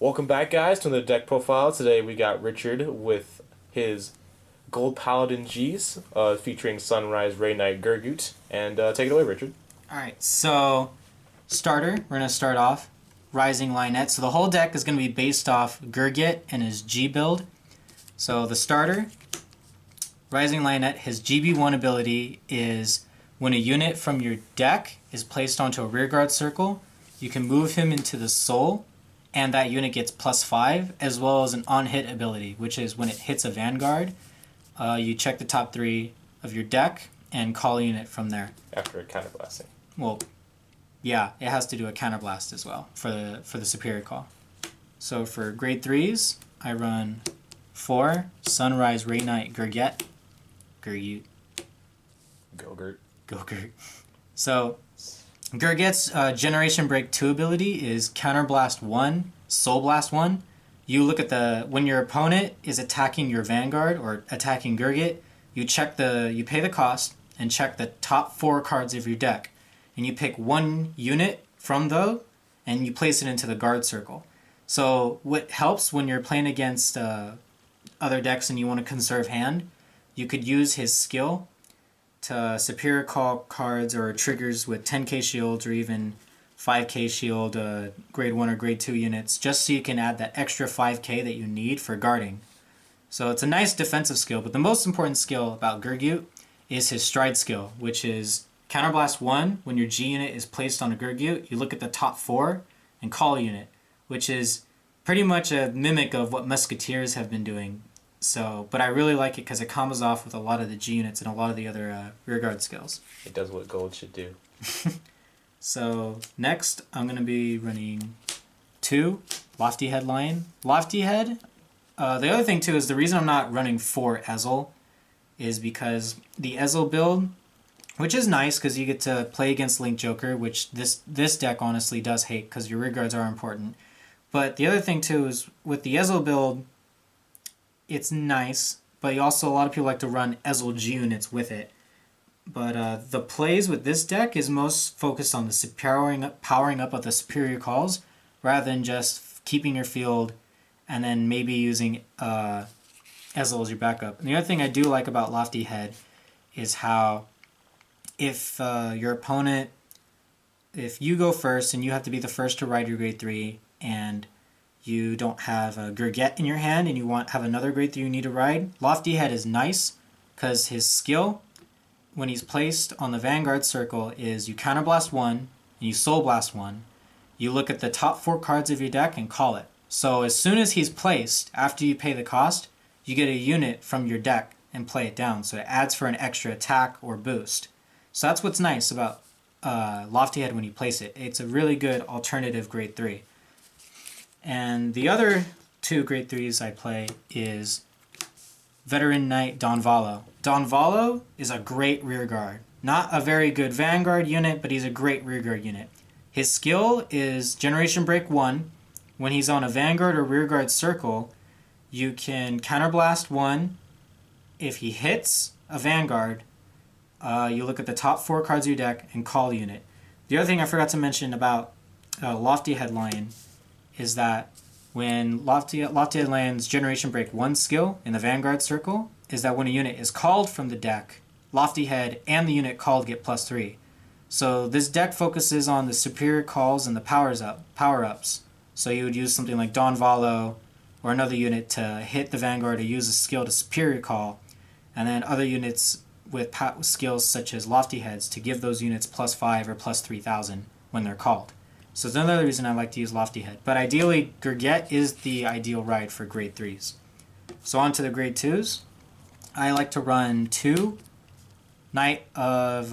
Welcome back, guys, to another deck profile. Today we got Richard with his Gold Paladin G's, featuring Sunrise Ray Knight Gurguit. And take it away, Richard. Alright, so starter, we're going to start off Rising Lionet. So the whole deck is going to be based off Gurguit and his G build. So the starter, Rising Lionet, his GB1 ability is when a unit from your deck is placed onto a rearguard circle, you can move him into the soul, and that unit gets +5, as well as an on-hit ability, which is when it hits a Vanguard, you check the top 3 of your deck and call a unit from there. After counterblasting. Well, yeah, it has to do a counterblast as well for the superior call. So for grade 3s, I run 4 Sunrise Ray Knight Gurguit. Gurguit. Gurguit. So Gurgit's Generation Break 2 ability is Counterblast 1, Soul Blast 1. You look at when your opponent is attacking your Vanguard or attacking Gurguit, you pay the cost and check the top 4 cards of your deck. And you pick one unit from those and you place it into the guard circle. So what helps when you're playing against other decks and you want to conserve hand, you could use his skill to superior call cards or triggers with 10k shields or even 5k shield grade 1 or grade 2 units, just so you can add that extra 5k that you need for guarding. So it's a nice defensive skill, but the most important skill about Gurguit is his stride skill, which is Counterblast 1. When your G unit is placed on a Gurguit, you look at the top 4 and call a unit, which is pretty much a mimic of what Musketeers have been doing. So, but I really like it because it combos off with a lot of the G units and a lot of the other rearguard skills. It does what gold should do. So next, I'm going to be running 2 Lofty Head Lion. Lofty Head, the other thing too is the reason I'm not running 4 Ezel is because the Ezel build, which is nice because you get to play against Link Joker, which this deck honestly does hate because your rearguards are important. But the other thing too is with the Ezel build, it's nice, but a lot of people like to run Ezel G units with it. But the plays with this deck is most focused on the powering up of the superior calls, rather than just keeping your field and then maybe using Ezel as your backup. And the other thing I do like about Lofty Head is how if your opponent, if you go first and you have to be the first to ride your grade 3 and you don't have a Gurguit in your hand and you have another grade 3 you need to ride, Lofty Head is nice because his skill when he's placed on the Vanguard circle is you Counterblast 1 and you Soul Blast 1. You look at the top 4 cards of your deck and call it. So as soon as he's placed, after you pay the cost, you get a unit from your deck and play it down. So it adds for an extra attack or boost. So that's what's nice about Lofty Head when you place it. It's a really good alternative grade 3. And the other 2 grade 3s I play is Veteran Knight Danvallo. Danvallo is a great rearguard. Not a very good Vanguard unit, but he's a great rearguard unit. His skill is Generation Break 1. When he's on a Vanguard or rearguard circle, you can Counterblast 1. If he hits a Vanguard, you look at the top 4 cards of your deck and call the unit. The other thing I forgot to mention about Lofty Head Lion is that when Lofty Head Lion's Generation Break 1 skill in the Vanguard circle is that when a unit is called from the deck, Lofty Head and the unit called get +3. So this deck focuses on the superior calls and the power-ups. So you would use something like Danvallo or another unit to hit the Vanguard or use a skill to superior call, and then other units with skills such as Lofty Heads to give those units +5 or +3,000 when they're called. So it's another reason I like to use Lofty Head. But ideally, Gurguit is the ideal ride for grade 3s. So on to the grade 2s. I like to run 2 Knight of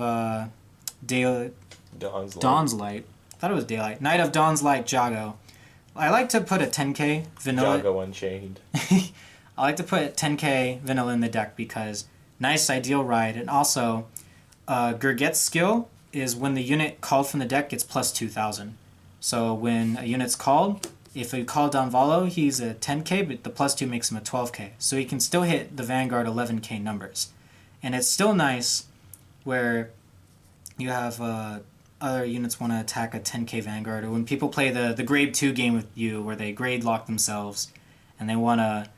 Dawn's Light. I thought it was Daylight. Knight of Dawn's Light Jago. I like to put a 10k vanilla. Jago Unchained. I like to put 10k vanilla in the deck because nice ideal ride. And also, Gurguit's skill is when the unit called from the deck gets +2,000. So when a unit's called, if you call Danvallo, he's a 10k, but the +2 makes him a 12k. So he can still hit the Vanguard 11k numbers. And it's still nice where you have other units want to attack a 10k Vanguard, or when people play the grade 2 game with you where they grade lock themselves and they want to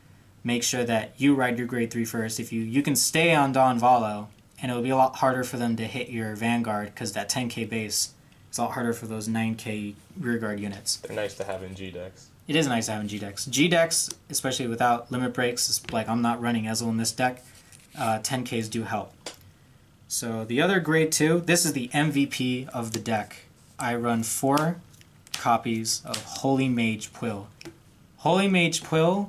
make sure that you ride your grade 3 first, if you can stay on Danvallo, and it'll be a lot harder for them to hit your Vanguard because that 10k base is a lot harder for those 9k rearguard units. They're nice to have in G-decks. It is nice to have in G-decks. G-decks, especially without limit breaks, like I'm not running Ezel in this deck, 10ks do help. So the other grade 2, this is the MVP of the deck. I run 4 copies of Holy Mage Pwyll. Holy Mage Pwyll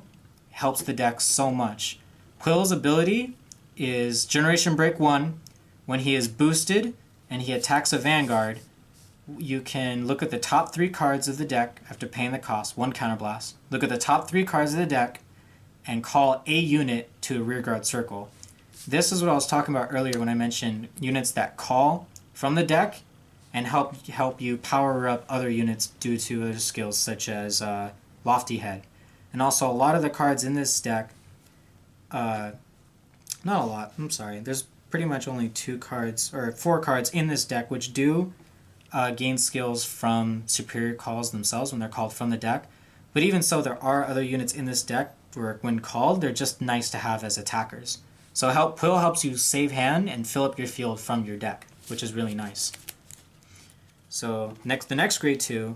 helps the deck so much. Pwyll's ability is Generation Break 1. When he is boosted and he attacks a Vanguard, you can look at the top 3 cards of the deck after paying the cost, 1 counterblast. Look at the top 3 cards of the deck and call a unit to a rearguard circle. This is what I was talking about earlier when I mentioned units that call from the deck and help you power up other units due to other skills such as Lofty Head. And also a lot of the cards in this deck, not a lot, I'm sorry, there's pretty much only 2 cards, or 4 cards in this deck which do gain skills from superior calls themselves when they're called from the deck. But even so, there are other units in this deck where when called, they're just nice to have as attackers. So Pwyll helps you save hand and fill up your field from your deck, which is really nice. So the next grade 2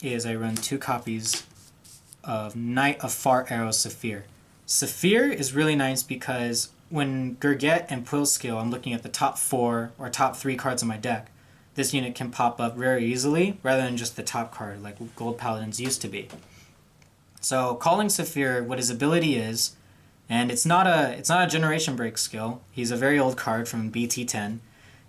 is I run 2 copies of Knight of Far Arrow Saphir. Saphir is really nice because when Gurguit and Pwyll skill, I'm looking at the top 4 or top 3 cards in my deck. This unit can pop up very easily rather than just the top card like Gold Paladins used to be. So calling Saphir, what his ability is, and it's not a generation break skill, he's a very old card from BT10,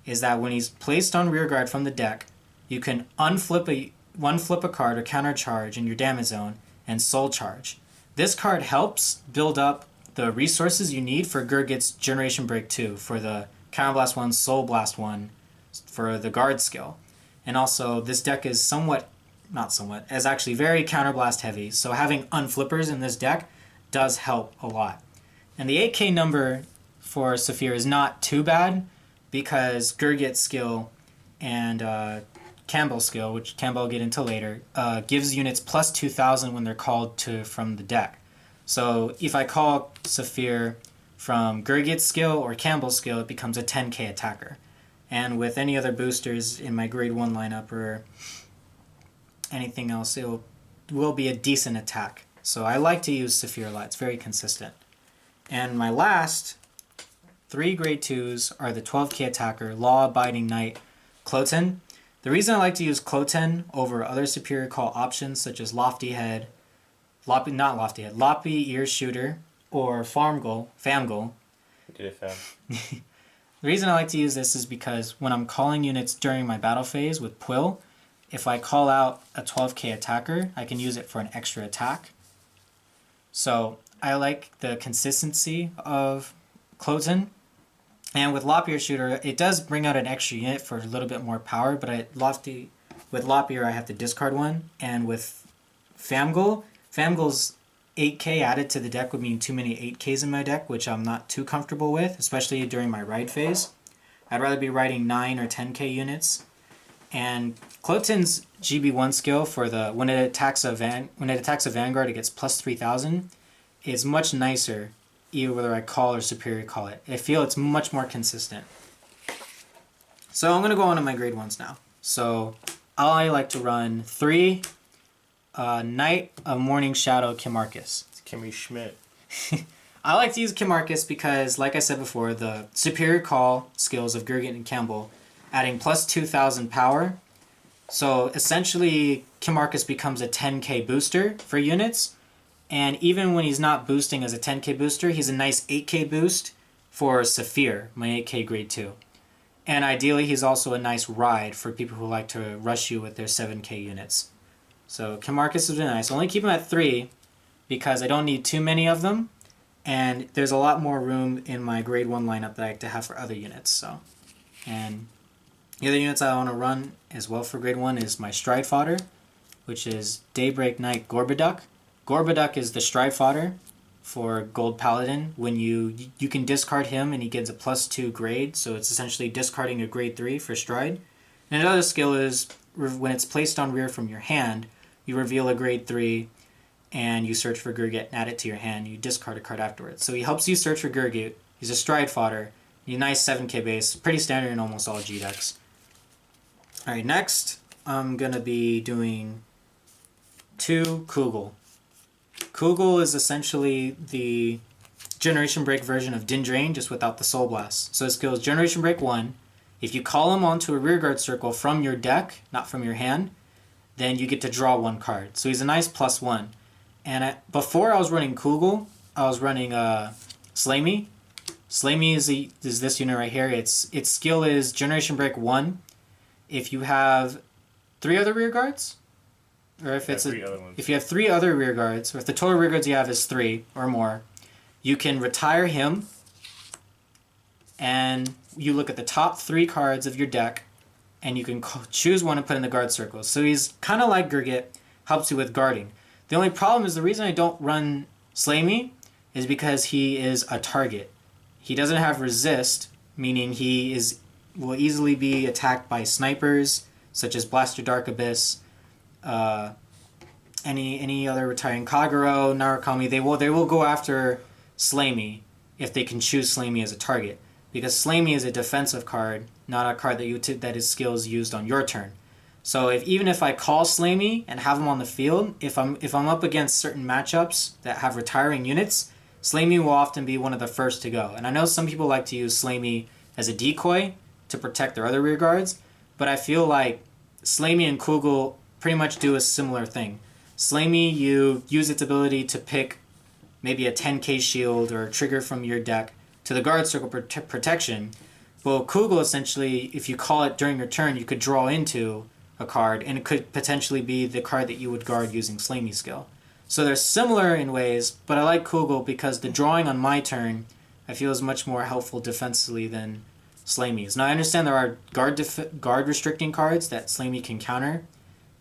is that when he's placed on rearguard from the deck, you can flip a card or counter charge in your damage zone and soul charge. This card helps build up the resources you need for Gurgit's Generation Break 2, for the Counterblast 1, Soul Blast 1, for the guard skill. And also, this deck is is actually very Counterblast heavy, so having unflippers in this deck does help a lot. And the 8k number for Saphir is not too bad, because Gurgit's skill and Cambell's skill, which Cambell will get into later, gives units plus 2,000 when they're called from the deck. So if I call Saphir from Gurgit's skill or Cambell's skill, it becomes a 10k attacker. And with any other boosters in my grade 1 lineup or anything else, it will be a decent attack. So I like to use Saphir a lot. It's very consistent. And my last 3 grade 2s are the 12k attacker, Law-Abiding Knight, Cloten. The reason I like to use Cloten over other superior call options such as Lofty Ear Shooter, or Famgul. Did it, fam? The reason I like to use this is because when I'm calling units during my battle phase with Pwyll, if I call out a 12k attacker, I can use it for an extra attack. So I like the consistency of Cloten. And with Lop-Ear Shooter, it does bring out an extra unit for a little bit more power, but with Lop-Ear I have to discard one. And with Famgul's 8k added to the deck would mean too many 8ks in my deck, which I'm not too comfortable with, especially during my ride phase. I'd rather be riding 9 or 10k units. And Cloten's GB1 skill for when it attacks a Vanguard, it gets plus 3,000. Is much nicer, either whether I call or superior call it. I feel it's much more consistent. So I'm gonna go on to my grade 1s now. So I like to run 3 Knight of Morning Shadow Kimarcus. It's Kimmy Schmidt. I like to use Kimarcus because, like I said before, the superior call skills of Gurguit and Cambell, adding plus 2,000 power. So essentially, Kimarcus becomes a 10k booster for units. And even when he's not boosting as a 10k booster, he's a nice 8k boost for Saphir, my 8k grade 2. And ideally, he's also a nice ride for people who like to rush you with their 7k units. So Kimarcus is really nice. I only keep him at 3 because I don't need too many of them. And there's a lot more room in my grade 1 lineup that I like to have for other units. And the other units I want to run as well for grade 1 is my Stride Fodder, which is Daybreak Knight Gorboduc. Gorboduc is the Stride Fodder for Gold Paladin. When you can discard him and he gets a plus 2 grade, so it's essentially discarding a grade 3 for Stride. And another skill is when it's placed on rear from your hand, you reveal a grade 3 and you search for Gurguit and add it to your hand. You discard a card afterwards. So he helps you search for Gurguit. He's a stride fodder. He's a nice 7k base. Pretty standard in almost all G decks. Alright, next I'm going to be doing 2 Coolgal. Coolgal is essentially the Generation Break version of Dindrain, just without the Soul Blast. So his skill is Generation Break 1. If you call him onto a rearguard circle from your deck, not from your hand, then you get to draw 1 card. So he's a nice +1. And before I was running Coolgal, I was running Slamey. Slamey is this unit right here. Its skill is Generation Break 1. If you have 3 other rearguards, or if you have 3 other rearguards, or if the total rearguards you have is 3 or more, you can retire him, and you look at the top 3 cards of your deck, and you can choose one and put in the guard circle. So he's kind of like Gurguit, helps you with guarding. The only problem is the reason I don't run Slamey is because he is a target. He doesn't have resist, meaning he will easily be attacked by snipers, such as Blaster Dark Abyss, any other retiring Kagero, Narukami. They will go after Slamey if they can choose Slamey as a target, because Slamey is a defensive card, not a card that his skill is used on your turn. So even if I call Slamey and have him on the field, if I'm up against certain matchups that have retiring units, Slamey will often be one of the first to go. And I know some people like to use Slamey as a decoy to protect their other rear guards, but I feel like Slamey and Coolgal pretty much do a similar thing. Slamey, you use its ability to pick maybe a 10k shield or a trigger from your deck to the guard circle protection. Well, Coolgal, essentially, if you call it during your turn, you could draw into a card, and it could potentially be the card that you would guard using Slamey's skill. So they're similar in ways, but I like Coolgal because the drawing on my turn I feel is much more helpful defensively than Slamey's. Now I understand there are guard restricting cards that Slamey can counter,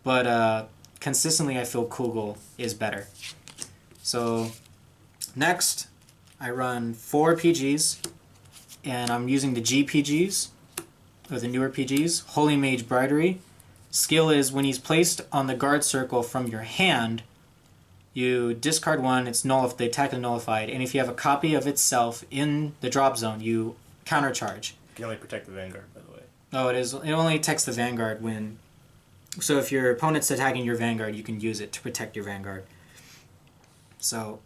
but consistently I feel Coolgal is better. So next I run 4 PGs, and I'm using the GPGs, or the newer PGs. Holy Mage Bryderi. Skill is when he's placed on the guard circle from your hand, you discard 1, the attack is nullified, and if you have a copy of itself in the drop zone, you countercharge. You can only protect the Vanguard, by the way. Oh, it only attacks the Vanguard so if your opponent's attacking your Vanguard, you can use it to protect your Vanguard. So,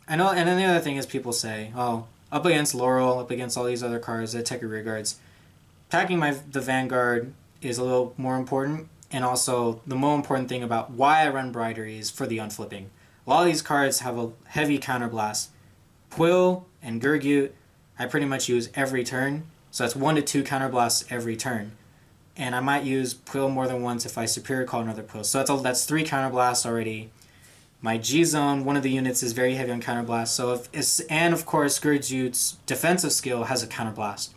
I know, and then the other thing is people say, oh, up against Laurel, up against all these other cards that attack your rear guards, attacking the Vanguard is a little more important, and also the more important thing about why I run Bryderi is for the unflipping. A lot of these cards have a heavy counterblast. Pwyll and Gurguit, I pretty much use every turn, so that's 1 to 2 counterblasts every turn. And I might use Pwyll more than once if I superior call another Pwyll. So that's 3 counterblasts already. My G-Zone, one of the units, is very heavy on counterblast. And of course, Gurguit's defensive skill has a counterblast.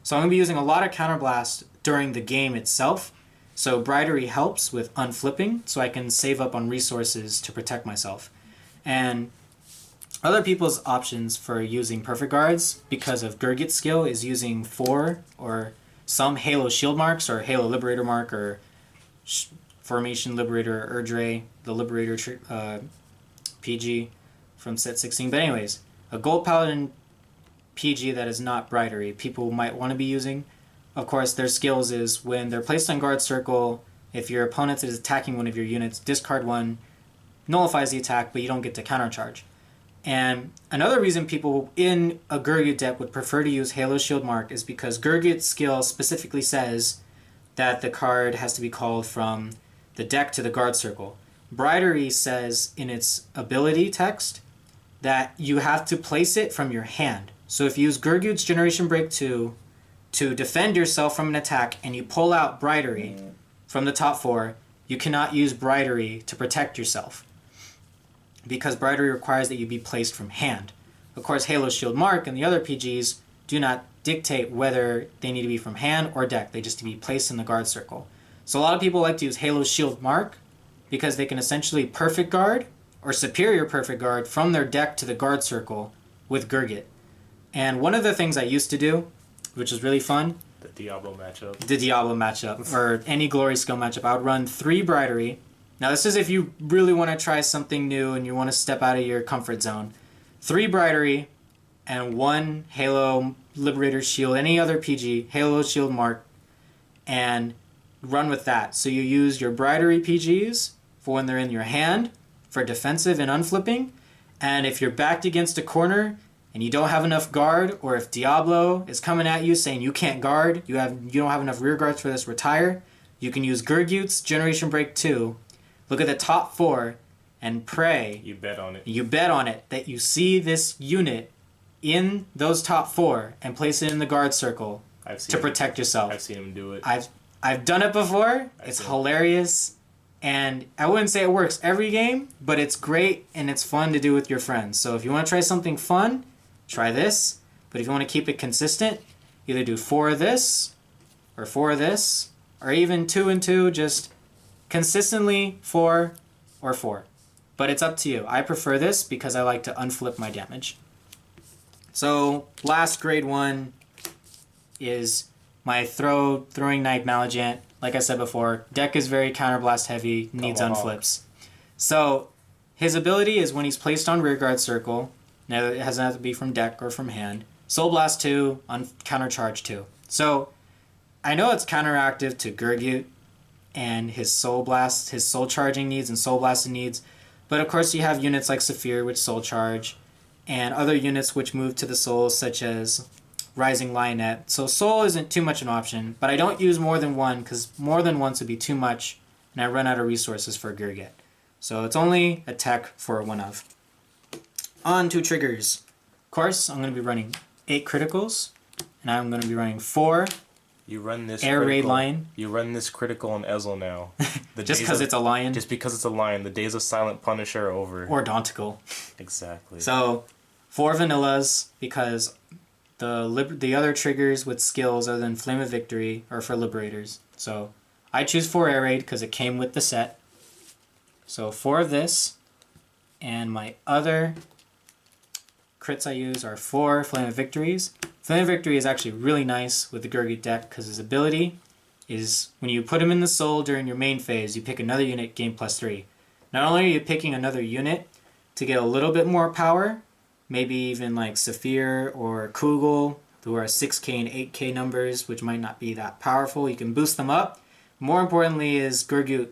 So I'm going to be using a lot of counterblast during the game itself. So Bryderi helps with unflipping, so I can save up on resources to protect myself. And other people's options for using Perfect Guards, because of Gurguit's skill, is using 4 or some Halo Shield Marks, or Halo Liberator Mark, or Formation Liberator Erdre, the Liberator PG from set 16. But anyways, a Gold Paladin PG that is not Bryderi, people might want to be using. Of course, their skills is when they're placed on guard circle, if your opponent is attacking one of your units, discard 1, nullifies the attack, but you don't get to countercharge. And another reason people in a Gurguit deck would prefer to use Halo Shield Mark is because Gurguit's skill specifically says that the card has to be called from the deck to the guard circle. Bryderi says in its ability text that you have to place it from your hand. So if you use Gurguit's Generation Break 2 to defend yourself from an attack and you pull out Bryderi from the top 4, you cannot use Bryderi to protect yourself, because Bryderi requires that you be placed from hand. Of course, Halo Shield Mark and the other PGs do not dictate whether they need to be from hand or deck. They just need to be placed in the guard circle. So a lot of people like to use Halo Shield Mark because they can essentially perfect guard or superior perfect guard from their deck to the guard circle with Gurguit. And one of the things I used to do, which is really fun, The Diablo matchup. The Diablo matchup, or any glory skill matchup. I would run 3 Bryderi. Now this is if you really want to try something new and you want to step out of your comfort zone. 3 Bryderi and 1 Halo Liberator Shield, any other PG, Halo Shield Mark, and run with that. So you use your Bryderi PGs for when they're in your hand, for defensive and unflipping, and if you're backed against a corner and you don't have enough guard, or if Diablo is coming at you saying you can't guard, you don't have enough rear guards for this, retire, you can use Gurgut's Generation Break 2, look at the top 4, and pray. You bet on it. You bet on it that you see this unit in those top 4 and place it in the guard circle to protect yourself. I've seen him do it. I've done it before. It's hilarious. And I wouldn't say it works every game, but it's great and it's fun to do with your friends. So if you want to try something fun, try this. But if you want to keep it consistent, either do 4 of this, or 4 of this, or even 2 and 2, just consistently 4 or 4. But it's up to you. I prefer this because I like to unflip my damage. So last grade 1 is my Throwing Knight Maleagant. Like I said before, deck is very counterblast heavy, needs unflips. So his ability is when he's placed on rearguard circle. Now it doesn't have to be from deck or from hand. Soul Blast 2, countercharge 2. So I know it's counteractive to Gurguit and his Soul Blast, his Soul Charging needs and Soul Blasting needs. But of course you have units like Saphir which Soul Charge, and other units which move to the Soul such as Rising Lionet. So Soul isn't too much an option, but I don't use more than one because more than once would be too much and I run out of resources for Gurguit. So it's only a tech for 1 of. On to triggers. Of course, I'm going to be running 8 criticals, and I'm going to be running 4 you run this air critical, raid line. You run this critical on Ezel now. Just because it's a lion? Just because it's a lion. The days of Silent Punisher are over. Or Dauntical. Exactly. So 4 vanillas because the other triggers with skills other than Flame of Victory are for Liberators. So I choose 4 air raid because it came with the set. So 4 of this, and my other crits I use are 4 Flame of Victories. Flame of Victory is actually really nice with the Gurguit deck because his ability is when you put him in the soul during your main phase, you pick another unit, gain +3. Not only are you picking another unit to get a little bit more power, maybe even like Saphir or Coolgal, who are 6k and 8k numbers, which might not be that powerful. You can boost them up. More importantly is Gurguit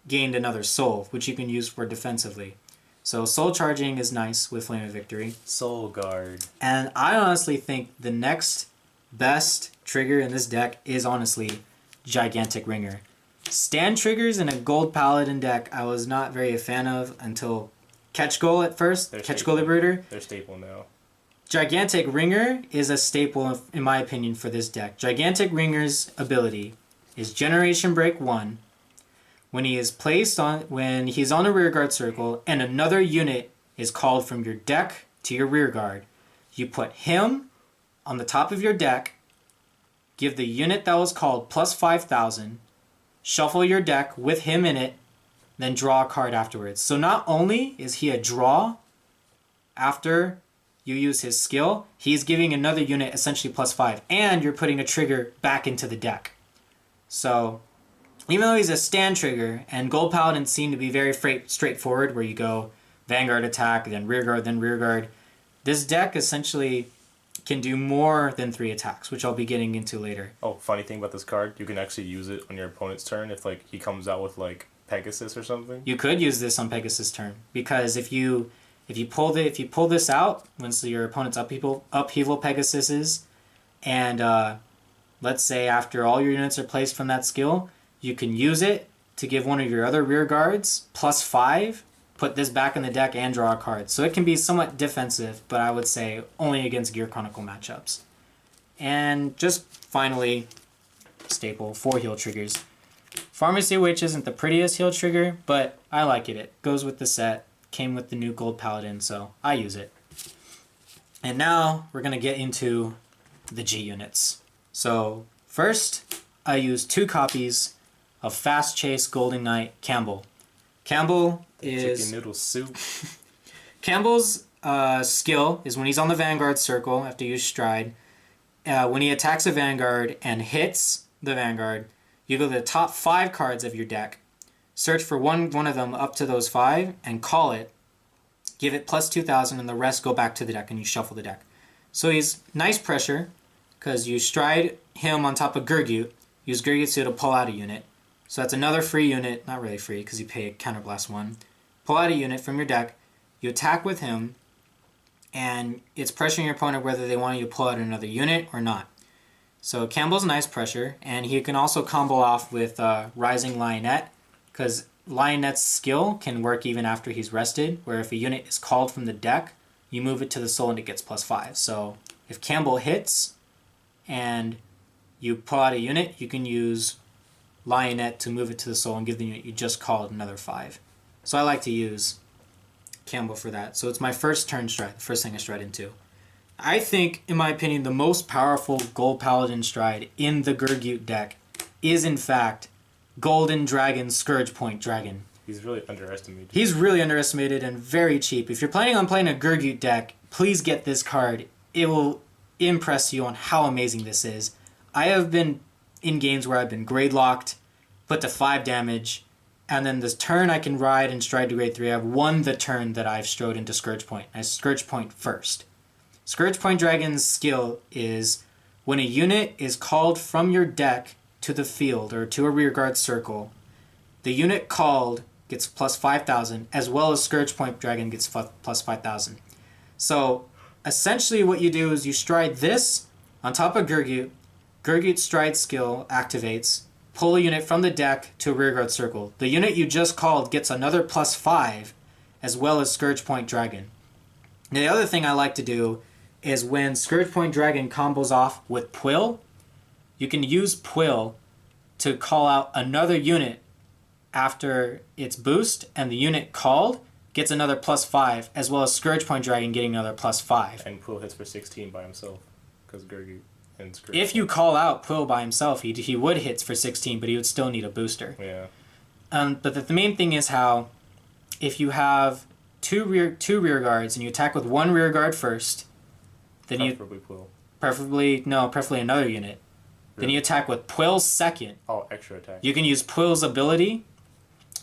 gained another soul, which you can use for defensively. So soul charging is nice with Flame of Victory. Soul Guard. And I honestly think the next best trigger in this deck is honestly Gigantic Ringer. Stand triggers in a Gold Paladin deck I was not very a fan of until Catch Goal at first. Catch Goal Liberator. They're staple now. Gigantic Ringer is a staple in my opinion for this deck. Gigantic Ringer's ability is Generation Break 1. When he's on a rearguard circle and another unit is called from your deck to your rearguard, you put him on the top of your deck, give the unit that was called +5,000, shuffle your deck with him in it, then draw a card afterwards. So not only is he a draw after you use his skill, he's giving another unit essentially +5, and you're putting a trigger back into the deck. So even though he's a stand trigger, and Gold Paladin seem to be very straightforward, where you go Vanguard attack, then rearguard, this deck essentially can do more than 3 attacks, which I'll be getting into later. Oh, funny thing about this card, you can actually use it on your opponent's turn if like he comes out with like Pegasus or something. You could use this on Pegasus' turn, because if you pull this out once your opponent's upheaval Pegasuses, and let's say after all your units are placed from that skill, you can use it to give one of your other rear guards +5, put this back in the deck, and draw a card. So it can be somewhat defensive, but I would say only against Gear Chronicle matchups. And just finally, staple, 4 heal triggers. Pharmacy Witch isn't the prettiest heal trigger, but I like it. It goes with the set, came with the new Gold Paladin, so I use it. And now we're going to get into the G units. So first, I use 2 copies of Fast Chase Golden Knight Cambell. Cambell is... Chicken noodle soup. Cambell's skill is when he's on the Vanguard circle after you use Stride, when he attacks a Vanguard and hits the Vanguard, you go to the top 5 cards of your deck, search for one of them up to those 5, and call it, give it plus 2,000, and the rest go back to the deck, and you shuffle the deck. So he's nice pressure, because you stride him on top of Gurguit, use Gurguit to pull out a unit. So that's another free unit, not really free, because you pay a Counterblast 1. Pull out a unit from your deck, you attack with him, and it's pressuring your opponent whether they want you to pull out another unit or not. So Cambell's nice pressure, and he can also combo off with Rising Lionet, because Lionet's skill can work even after he's rested, where if a unit is called from the deck, you move it to the soul and it gets +5. So if Cambell hits and you pull out a unit, you can use Lionet to move it to the soul and give the unit you just called another 5. So I like to use Cambell for that. So it's my first turn stride, the first thing I stride into. I think, in my opinion, the most powerful Gold Paladin stride in the Gurguit deck is, in fact, Golden Dragon Scourge Point Dragon. He's really underestimated. He's really underestimated and very cheap. If you're planning on playing a Gurguit deck, please get this card. It will impress you on how amazing this is. I have been in games where I've been grade locked, put to 5 damage, and then this turn I can ride and stride to grade 3. I've won the turn that I've strode into Scourge Point. I Scourge Point first. Scourge Point Dragon's skill is when a unit is called from your deck to the field or to a rearguard circle, the unit called gets plus 5,000, as well as Scourge Point Dragon gets plus 5,000. So essentially what you do is you stride this on top of Gurguit. Gurguit's stride skill activates, pull a unit from the deck to a rearguard circle. The unit you just called gets another plus 5, as well as Scourge Point Dragon. Now, the other thing I like to do is when Scourge Point Dragon combos off with Pwyll, you can use Pwyll to call out another unit after its boost, and the unit called gets another plus 5, as well as Scourge Point Dragon getting another plus 5. And Pwyll hits for 16 by himself, because Gurguit and Scourge. If you call out Pwyll by himself, he would hit for 16, but he would still need a booster. Yeah. But the main thing is how, if you have two rear guards and you attack with one rear guard first, then preferably Pwyll. Preferably another unit. Really? Then you attack with Pwyll second. Oh, extra attack. You can use Pwyll's ability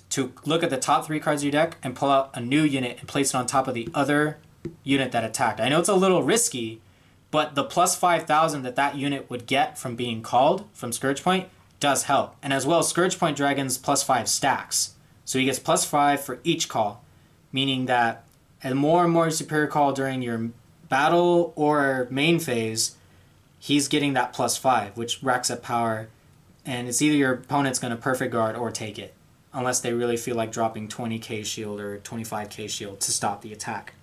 to look at the top 3 cards of your deck and pull out a new unit and place it on top of the other unit that attacked. I know it's a little risky, but the plus 5,000 that unit would get from being called from Scourge Point does help. And as well, Scourge Point Dragon's plus 5 stacks. So he gets plus 5 for each call, meaning that a more and more superior call during your battle or main phase, he's getting that plus 5, which racks up power, and it's either your opponent's going to perfect guard or take it, unless they really feel like dropping 20k shield or 25k shield to stop the attack.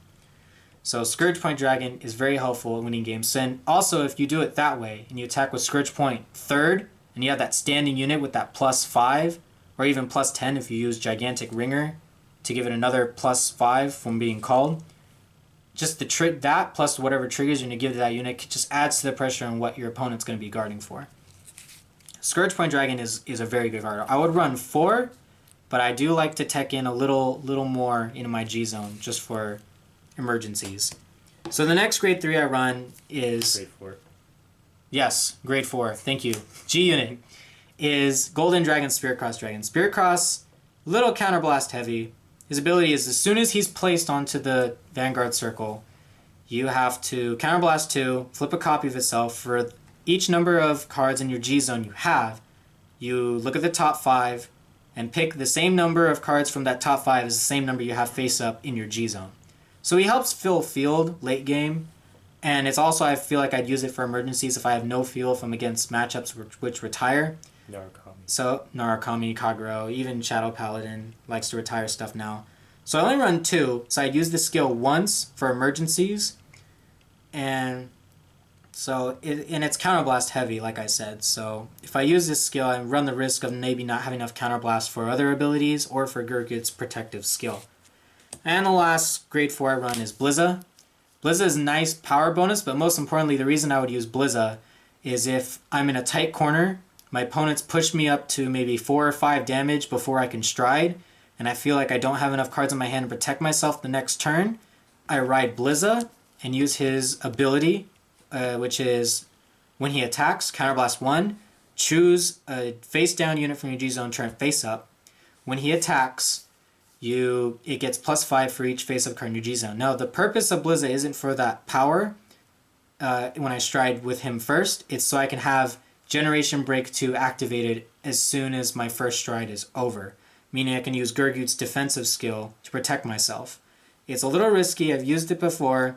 So Scourge Point Dragon is very helpful in winning games. And also, if you do it that way, and you attack with Scourge Point third, and you have that standing unit with that plus 5, or even plus 10 if you use Gigantic Ringer to give it another plus 5 from being called, just that plus whatever triggers you're going to give to that unit just adds to the pressure on what your opponent's going to be guarding for. Scourge Point Dragon is a very good card. I would run 4, but I do like to tech in a little more into my G zone just for emergencies. So the next grade 3 I run is... Grade 4. Yes, grade 4. Thank you. G unit is Golden Dragon Spirit Cross Dragon. Spirit Cross, little counterblast heavy. His ability is as soon as he's placed onto the Vanguard circle, you have to counterblast 2, flip a copy of itself. For each number of cards in your G zone you look at the top 5 and pick the same number of cards from that top 5 as the same number you have face up in your G zone. So he helps fill field late game, and it's also, I feel like I'd use it for emergencies if I have no field, if I'm against matchups which retire. So Narukami, Kagero, even Shadow Paladin likes to retire stuff now. So I only run 2, so I'd use the skill once for emergencies, and so it's counterblast heavy, like I said. So if I use this skill, I run the risk of maybe not having enough counterblast for other abilities or for Gurguit's protective skill. And the last grade 4 I run is Blizza. Blizza is a nice power bonus, but most importantly, the reason I would use Blizza is if I'm in a tight corner, my opponent's pushed me up to maybe 4 or 5 damage before I can stride, and I feel like I don't have enough cards in my hand to protect myself the next turn. I ride Blizza and use his ability, which is When he attacks, Counterblast 1, choose a face-down unit from your G-Zone, turn it face-up. When he attacks, it gets +5 for each face-up card in your G-Zone. Now, the purpose of Blizza isn't for that power when I stride with him first. It's so I can have Generation Break 2 activated as soon as my first stride is over, meaning I can use Gurgut's defensive skill to protect myself. It's a little risky. I've used it before.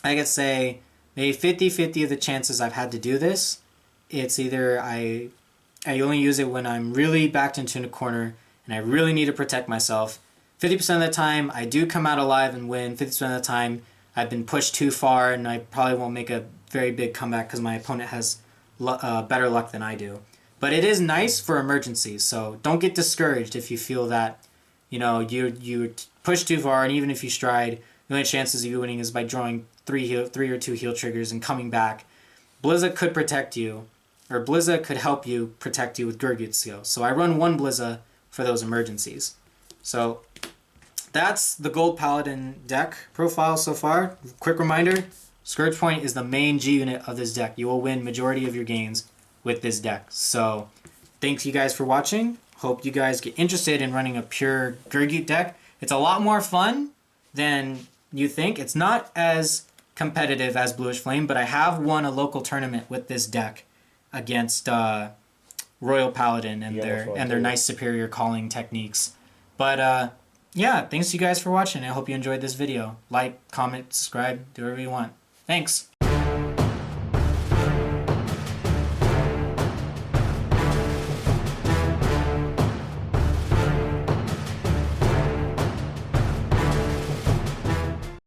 I could say maybe 50-50 of the chances I've had to do this. It's either I only use it when I'm really backed into a corner and I really need to protect myself. 50% of the time, I do come out alive and win. 50% of the time, I've been pushed too far and I probably won't make a very big comeback because my opponent has better luck than I do. But it is nice for emergencies, so don't get discouraged if you feel that, you push too far, and even if you stride, the only chances of you winning is by drawing 3 or 2 heal triggers and coming back. Blizza could protect you, or Blizza could help you protect you with Gurgut's skill. So I run 1 Blizza for those emergencies. So that's the Gold Paladin deck profile so far. Quick reminder, Scourge Point is the main G unit of this deck. You will win majority of your games with this deck. So thanks you guys for watching. Hope you guys get interested in running a pure Gurgut deck. It's a lot more fun than you think. It's not as competitive as Bluish Flame, but I have won a local tournament with this deck against Royal Paladin and their nice superior calling techniques. But yeah, thanks you guys for watching. I hope you enjoyed this video. Like, comment, subscribe, do whatever you want. Thanks.